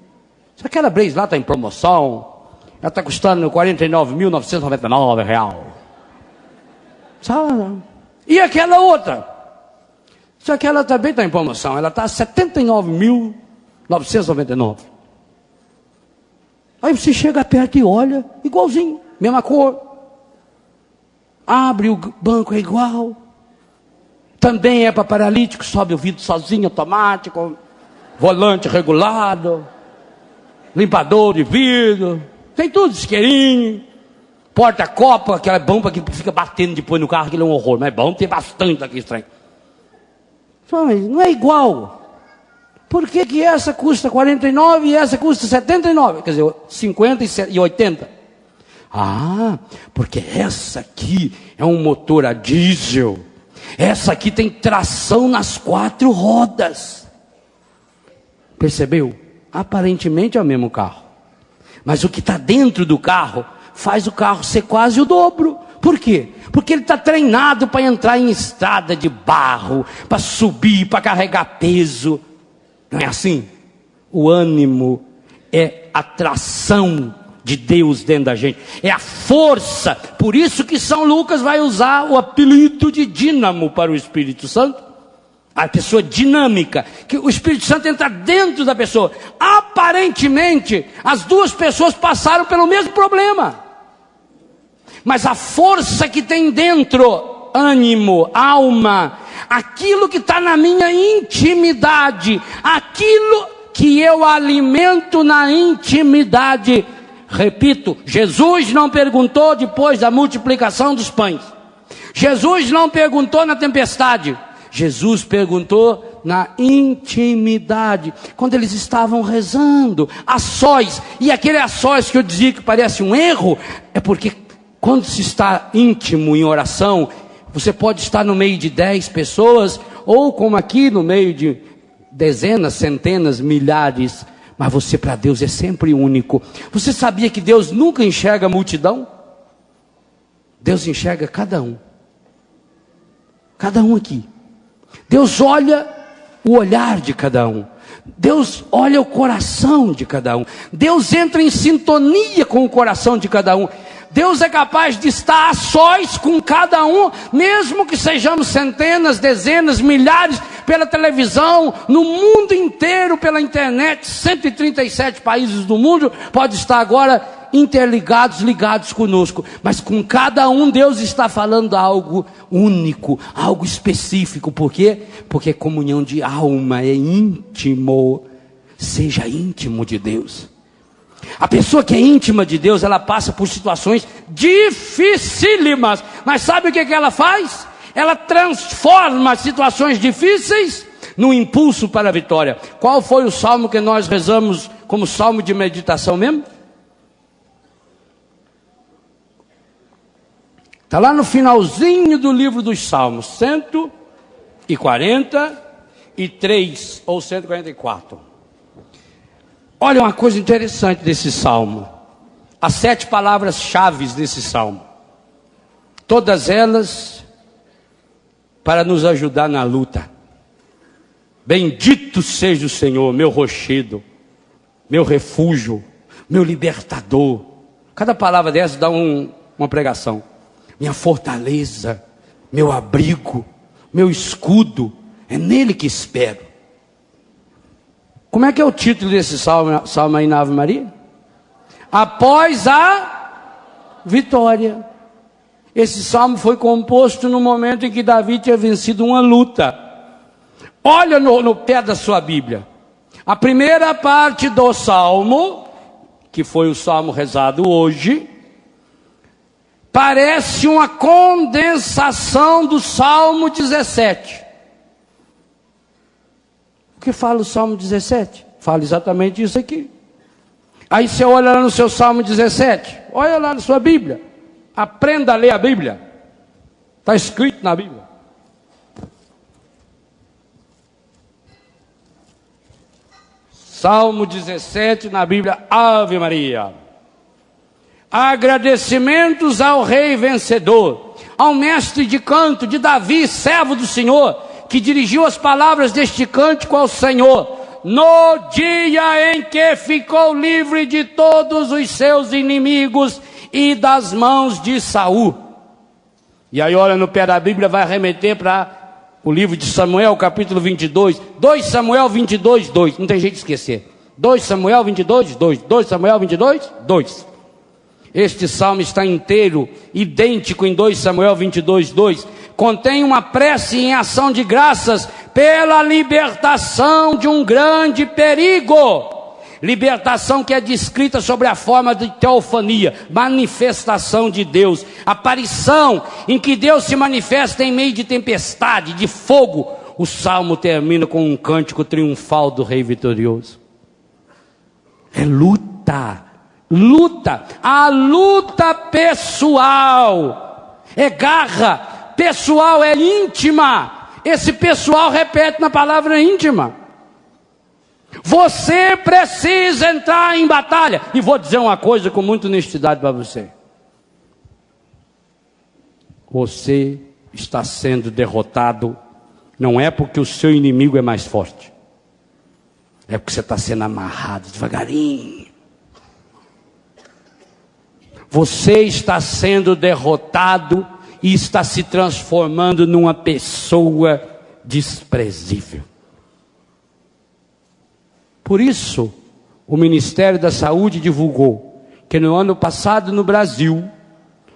Se aquela Blazer lá está em promoção, ela está custando R$ 49.999. Sabe? E aquela outra? Se aquela também está em promoção, ela está a R$ 79.999. Aí você chega perto e olha, igualzinho, mesma cor. Abre o banco, é igual. Também é para paralítico, sobe o vidro sozinho, automático. Volante regulado. Limpador de vidro. Tem tudo, isqueirinho. Porta-copa, aquela bomba que fica batendo depois no carro, aquilo é um horror. Mas é bom ter bastante aqui estranho. Mas não é igual. Por que essa custa 49 e essa custa 79? Quer dizer, 50 e 80. Porque essa aqui é um motor a diesel. Essa aqui tem tração nas 4 rodas. Percebeu? Aparentemente é o mesmo carro. Mas o que está dentro do carro faz o carro ser quase o dobro. Por quê? Porque ele está treinado para entrar em estrada de barro, para subir, para carregar peso. Não é assim? O ânimo é a tração de Deus dentro da gente. É a força. Por isso que São Lucas vai usar o apelido de dínamo para o Espírito Santo. A pessoa dinâmica. Que o Espírito Santo entra dentro da pessoa. Aparentemente, as duas pessoas passaram pelo mesmo problema. Mas a força que tem dentro, ânimo, alma, aquilo que está na minha intimidade, aquilo que eu alimento na intimidade. Repito, Jesus não perguntou depois da multiplicação dos pães. Jesus não perguntou na tempestade. Jesus perguntou na intimidade. Quando eles estavam rezando, a sós. E aquele a sós que eu dizia que parece um erro, é porque quando se está íntimo em oração, você pode estar no meio de 10 pessoas, ou como aqui no meio de dezenas, centenas, milhares. mas você para Deus é sempre único. Você sabia que Deus nunca enxerga a multidão? Deus enxerga cada um. Cada um aqui. Deus olha o olhar de cada um. Deus olha o coração de cada um. Deus entra em sintonia com o coração de cada um. Deus é capaz de estar a sós com cada um, mesmo que sejamos centenas, dezenas, milhares, pela televisão, no mundo inteiro, pela internet. 137 países do mundo pode estar agora interligados, ligados conosco. Mas com cada um Deus está falando algo único, algo específico. Por quê? Porque é comunhão de alma, é íntimo. Seja íntimo de Deus. A pessoa que é íntima de Deus, ela passa por situações dificílimas. Mas sabe o que ela faz? Ela transforma as situações difíceis num impulso para a vitória. Qual foi o salmo que nós rezamos como salmo de meditação mesmo? Está lá no finalzinho do livro dos Salmos, 143 ou 144. Olha uma coisa interessante desse salmo. As 7 palavras-chave desse salmo. Todas elas para nos ajudar na luta. Bendito seja o Senhor, meu rochedo, meu refúgio, meu libertador. Cada palavra dessa dá uma pregação. Minha fortaleza, meu abrigo, meu escudo, é nele que espero. Como é que é o título desse salmo aí na Ave Maria? Após a vitória. Esse salmo foi composto no momento em que Davi tinha vencido uma luta. Olha no pé da sua Bíblia. A primeira parte do salmo, que foi o salmo rezado hoje, parece uma condensação do Salmo 17. O que fala o Salmo 17? Fala exatamente isso aqui. Aí você olha lá no seu Salmo 17, olha lá na sua Bíblia, aprenda a ler a Bíblia. Está escrito na Bíblia. Salmo 17 na Bíblia, Ave Maria. Agradecimentos ao Rei vencedor, ao mestre de canto de Davi, servo do Senhor, que dirigiu as palavras deste cântico ao Senhor, no dia em que ficou livre de todos os seus inimigos e das mãos de Saul. E aí olha no pé da Bíblia, vai remeter para o livro de Samuel, capítulo 22, 2 Samuel 22, 2, não tem jeito de esquecer, 2 Samuel 22, 2, 2 Samuel 22, 2. Este salmo está inteiro, idêntico em 2 Samuel 22, 2. Contém uma prece em ação de graças pela libertação de um grande perigo. Libertação que é descrita sobre a forma de teofania, manifestação de Deus, aparição em que Deus se manifesta em meio de tempestade, de fogo. O salmo termina com um cântico triunfal do Rei vitorioso. É luta. Luta, a luta pessoal, é garra, pessoal, é íntima. Esse pessoal repete na palavra íntima. Você precisa entrar em batalha. E vou dizer uma coisa com muita honestidade para você. Você está sendo derrotado, não é porque o seu inimigo é mais forte, é porque você está sendo amarrado devagarinho. Você está sendo derrotado e está se transformando numa pessoa desprezível. Por isso, o Ministério da Saúde divulgou que no ano passado no Brasil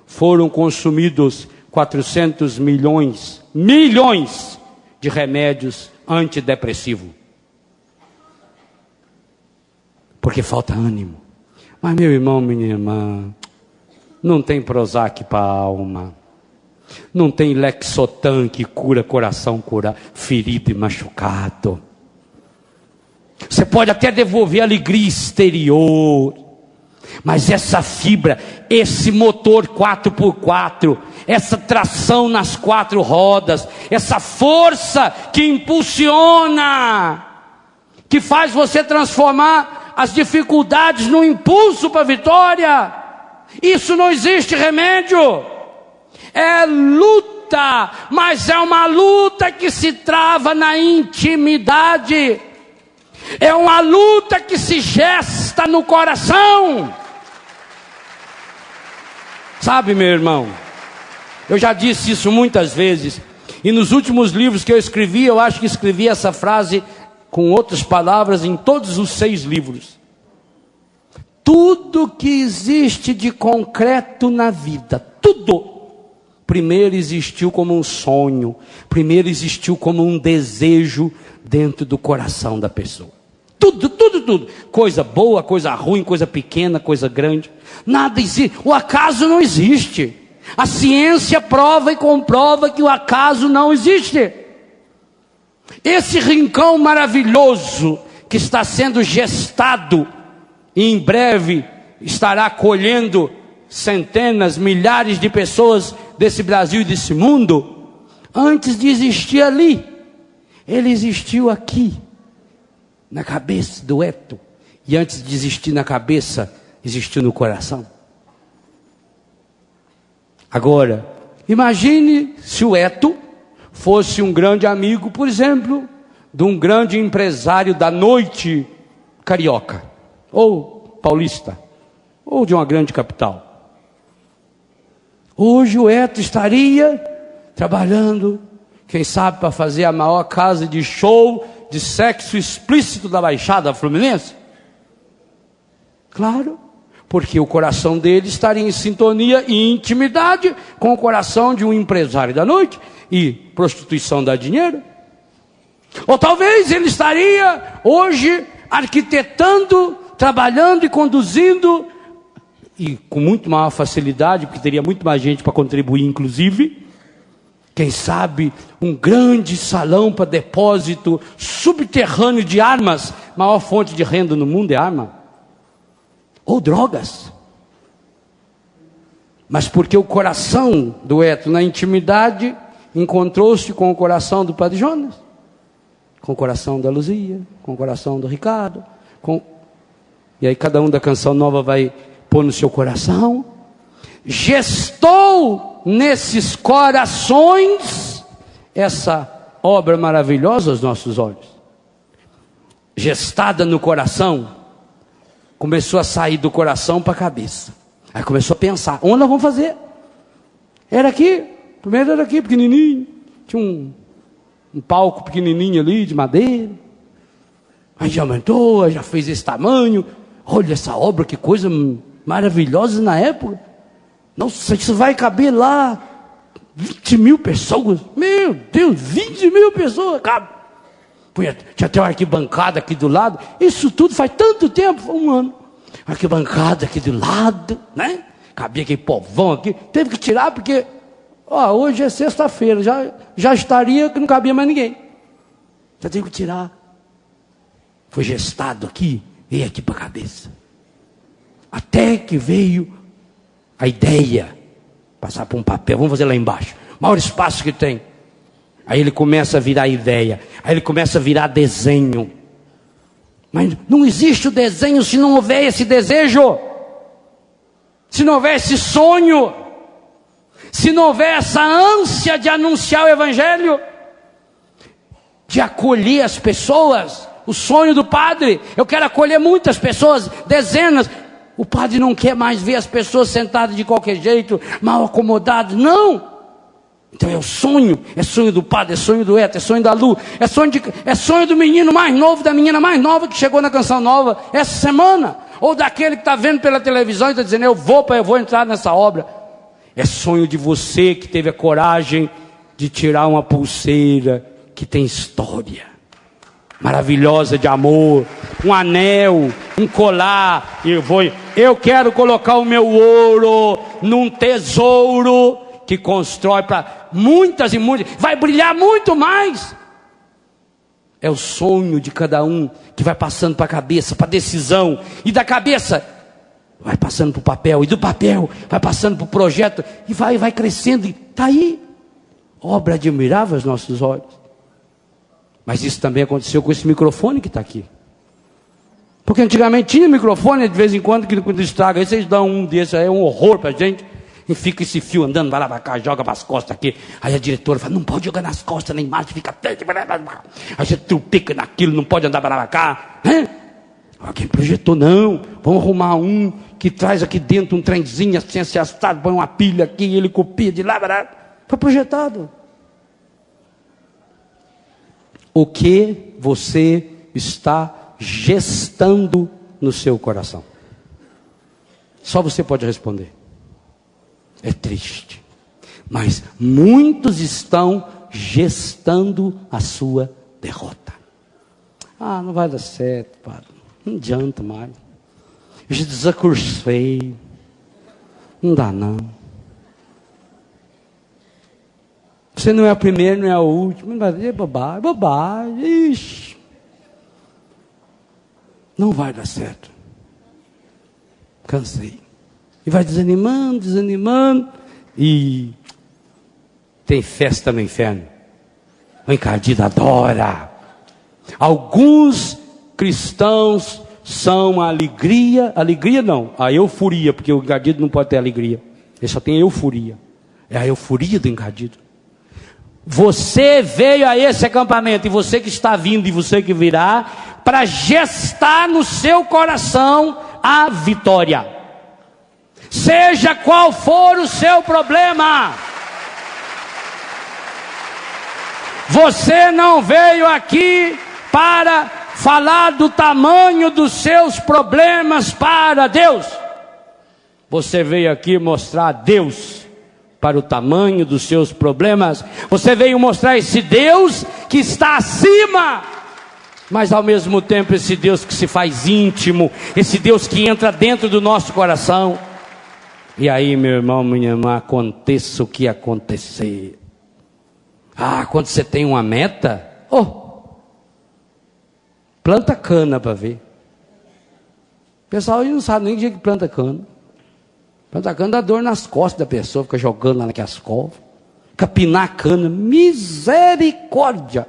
foram consumidos 400 milhões de remédios antidepressivos. Porque falta ânimo. Mas meu irmão, minha irmã, não tem Prozac para a alma. Não tem Lexotan que cura coração ferido e machucado. Você pode até devolver a alegria exterior, mas essa fibra, esse motor 4x4, essa tração nas 4 rodas, essa força que impulsiona, que faz você transformar as dificuldades no impulso para a vitória. Isso não existe remédio. É luta, mas é uma luta que se trava na intimidade. É uma luta que se gesta no coração. Sabe, meu irmão, eu já disse isso muitas vezes, e nos últimos livros que eu escrevi, eu acho que escrevi essa frase com outras palavras em todos os 6 livros. Tudo que existe de concreto na vida, tudo, primeiro existiu como um sonho, primeiro existiu como um desejo dentro do coração da pessoa. Tudo, tudo, tudo. Coisa boa, coisa ruim, coisa pequena, coisa grande. Nada existe. O acaso não existe. A ciência prova e comprova que o acaso não existe. Esse rincão maravilhoso que está sendo gestado e em breve estará colhendo centenas, milhares de pessoas desse Brasil e desse mundo, antes de existir ali, ele existiu aqui, na cabeça do Eto, e antes de existir na cabeça, existiu no coração. Agora, imagine se o Eto fosse um grande amigo, por exemplo, de um grande empresário da noite carioca, ou paulista, ou de uma grande capital. Hoje o Eto estaria trabalhando, quem sabe, para fazer a maior casa de show de sexo explícito da Baixada Fluminense? Claro, porque o coração dele estaria em sintonia e intimidade com o coração de um empresário da noite, e prostituição dá dinheiro. Ou talvez ele estaria hoje arquitetando, trabalhando e conduzindo, e com muito maior facilidade, porque teria muito mais gente para contribuir, inclusive, quem sabe, um grande salão para depósito subterrâneo de armas. Maior fonte de renda no mundo é arma. Ou drogas. Mas porque o coração do Eto, na intimidade, encontrou-se com o coração do Padre Jonas, com o coração da Luzia, com o coração do Ricardo, e aí cada um da Canção Nova vai pôr no seu coração. Gestou nesses corações essa obra maravilhosa aos nossos olhos. Gestada no coração, começou a sair do coração para a cabeça. Aí começou a pensar, onde nós vamos fazer? Era aqui, primeiro era aqui, pequenininho, tinha um palco pequenininho ali, de madeira. Aí já aumentou, aí já fez esse tamanho. Olha essa obra, que coisa maravilhosa na época. Nossa, isso vai caber lá 20 mil pessoas. Meu Deus, 20 mil pessoas. Cabe. Tinha até uma arquibancada aqui do lado. Isso tudo faz tanto tempo, foi um ano. Arquibancada aqui do lado, né? Cabia aquele povão aqui. Teve que tirar porque hoje é sexta-feira. Já estaria que não cabia mais ninguém. Já teve que tirar. Foi gestado aqui, veio aqui para a cabeça. Até que veio a ideia, passar por um papel, vamos fazer lá embaixo, maior espaço que tem. Aí ele começa a virar ideia, aí ele começa a virar desenho. Mas não existe o desenho se não houver esse desejo, se não houver esse sonho, se não houver essa ânsia de anunciar o Evangelho, de acolher as pessoas. O sonho do padre, eu quero acolher muitas pessoas, dezenas. O padre não quer mais ver as pessoas sentadas de qualquer jeito, mal acomodadas, não. Então é sonho do padre, é sonho do Eto, é sonho da Lu, é sonho do menino mais novo, da menina mais nova que chegou na Canção Nova essa semana, ou daquele que está vendo pela televisão e está dizendo, eu vou entrar nessa obra. É sonho de você que teve a coragem de tirar uma pulseira que tem história maravilhosa de amor, um anel, um colar. Eu quero colocar o meu ouro num tesouro que constrói para muitas e muitas, vai brilhar muito mais. É o sonho de cada um que vai passando para a cabeça, para a decisão, e da cabeça vai passando para o papel, e do papel vai passando para o projeto, e vai crescendo, e está aí, obra admirável aos nossos olhos. Mas isso também aconteceu com esse microfone que está aqui. Porque antigamente tinha microfone, de vez em quando, que quando estraga, aí vocês dão um desses, aí é um horror pra gente. E fica esse fio andando, vai lá pra cá, joga pras costas aqui. Aí a diretora fala, não pode jogar nas costas, na imagem fica... Aí você trupica naquilo, não pode andar pra lá pra cá. Quem projetou, não. Vamos arrumar um que traz aqui dentro um trenzinho assim, assado, põe uma pilha aqui, ele copia de lá, foi projetado. O que você está gestando no seu coração? Só você pode responder. É triste, mas muitos estão gestando a sua derrota. Não vai dar certo, padre. Não adianta mais. Eu já desacursei. Não dá não. Você não é o primeiro, não é o último. Não vai dizer bobagem, bobagem. Ixi. Não vai dar certo. Cansei. E vai desanimando, desanimando. E tem festa no inferno. O encardido adora. Alguns cristãos são a alegria não, a euforia, porque o encardido não pode ter alegria. Ele só tem euforia. É a euforia do encardido. Você veio a esse acampamento, e você que está vindo, e você que virá, para gestar no seu coração a vitória. Seja qual for o seu problema, você não veio aqui para falar do tamanho dos seus problemas para Deus. Você veio aqui mostrar a Deus para o tamanho dos seus problemas. Você veio mostrar esse Deus que está acima, mas ao mesmo tempo esse Deus que se faz íntimo, esse Deus que entra dentro do nosso coração. E aí, meu irmão, minha irmã, aconteça o que acontecer. Quando você tem uma meta, planta cana para ver. O pessoal aí não sabe nem que dia que planta cana. Planta cana dá dor nas costas da pessoa, fica jogando lá naquelas covas. Capinar a cana, misericórdia.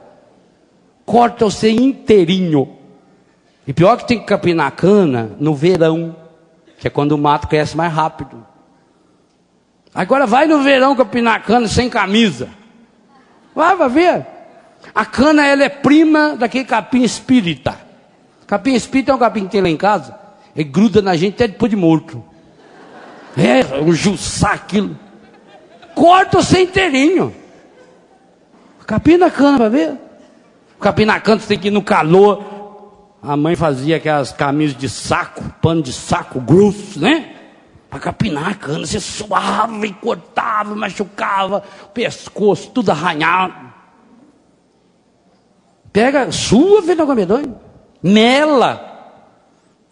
Corta você inteirinho. E pior que tem que capinar a cana no verão, que é quando o mato cresce mais rápido. Agora vai no verão capinar a cana sem camisa. Vai ver. A cana, ela é prima daquele capim espírita. Capim espírita é um capim que tem lá em casa. Ele gruda na gente até depois de morto. Um juçá aquilo. Corta você inteirinho. Capim na cana, vai ver. Capim na cana, você tem que ir no calor. A mãe fazia aquelas camisas de saco, pano de saco grosso, né? Para capinar a cana, você suava e cortava, machucava, o pescoço, tudo arranhado. Pega, sua, vem na medonha, mela.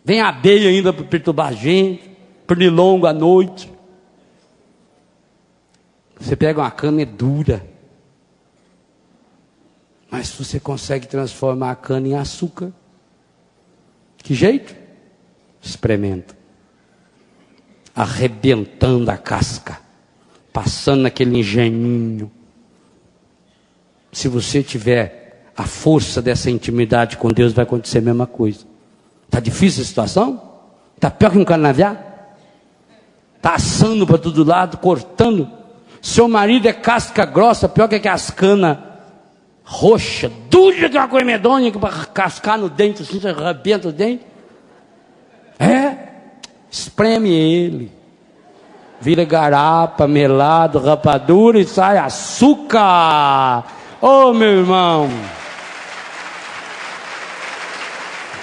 Vem a abelha ainda para perturbar a gente, pernilongo à noite. Você pega uma cana, é dura. Mas você consegue transformar a cana em açúcar. Que jeito? Experimenta. Arrebentando a casca, passando naquele engeninho. Se você tiver a força dessa intimidade com Deus, vai acontecer a mesma coisa. Está difícil a situação? Está pior que um canavial? Está assando para todo lado, cortando. Seu marido é casca grossa, pior que as canas roxa, dura que uma coisa medonha, que para cascar no dente, assim, você arrebenta o dente. Espreme ele, vira garapa, melado, rapadura e sai açúcar. Meu irmão.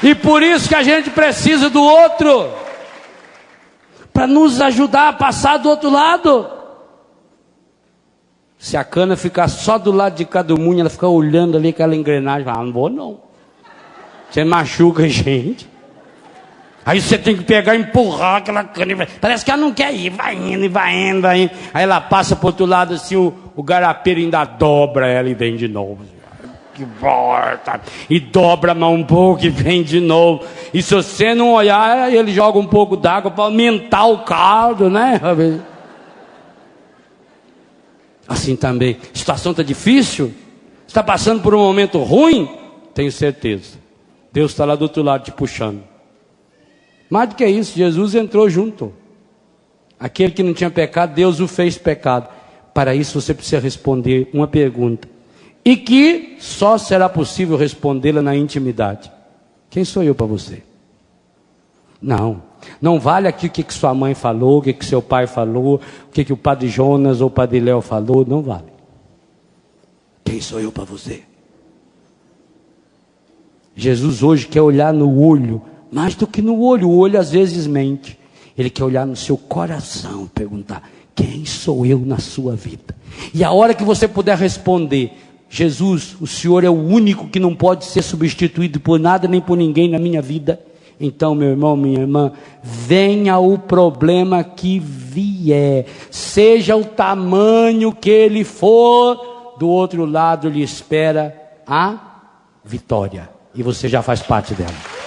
E por isso que a gente precisa do outro, para nos ajudar a passar do outro lado. Se a cana ficar só do lado de cada um, ela fica olhando ali aquela engrenagem, fala, não vou não. Você machuca a gente. Aí você tem que pegar e empurrar aquela cana. Parece que ela não quer ir, vai indo, vai indo, vai indo. Aí ela passa para o outro lado assim, o garapeiro ainda dobra ela e vem de novo. Que volta. E dobra mais um pouco e vem de novo. E se você não olhar, ele joga um pouco d'água para aumentar o caldo, né? Assim também. A situação está difícil? Está passando por um momento ruim? Tenho certeza. Deus está lá do outro lado te puxando. Mais do que isso, Jesus entrou junto. Aquele que não tinha pecado, Deus o fez pecado. Para isso você precisa responder uma pergunta, e que só será possível respondê-la na intimidade. Quem sou eu para você? Não vale aqui o que sua mãe falou, o que seu pai falou, o que o padre Jonas ou o padre Léo falou, não vale. Quem sou eu para você? Jesus hoje quer olhar no olho, mais do que no olho, o olho às vezes mente. Ele quer olhar no seu coração e perguntar: quem sou eu na sua vida? E a hora que você puder responder: Jesus, o Senhor é o único que não pode ser substituído por nada nem por ninguém na minha vida. Então, meu irmão, minha irmã, venha o problema que vier, seja o tamanho que ele for, do outro lado lhe espera a vitória. E você já faz parte dela.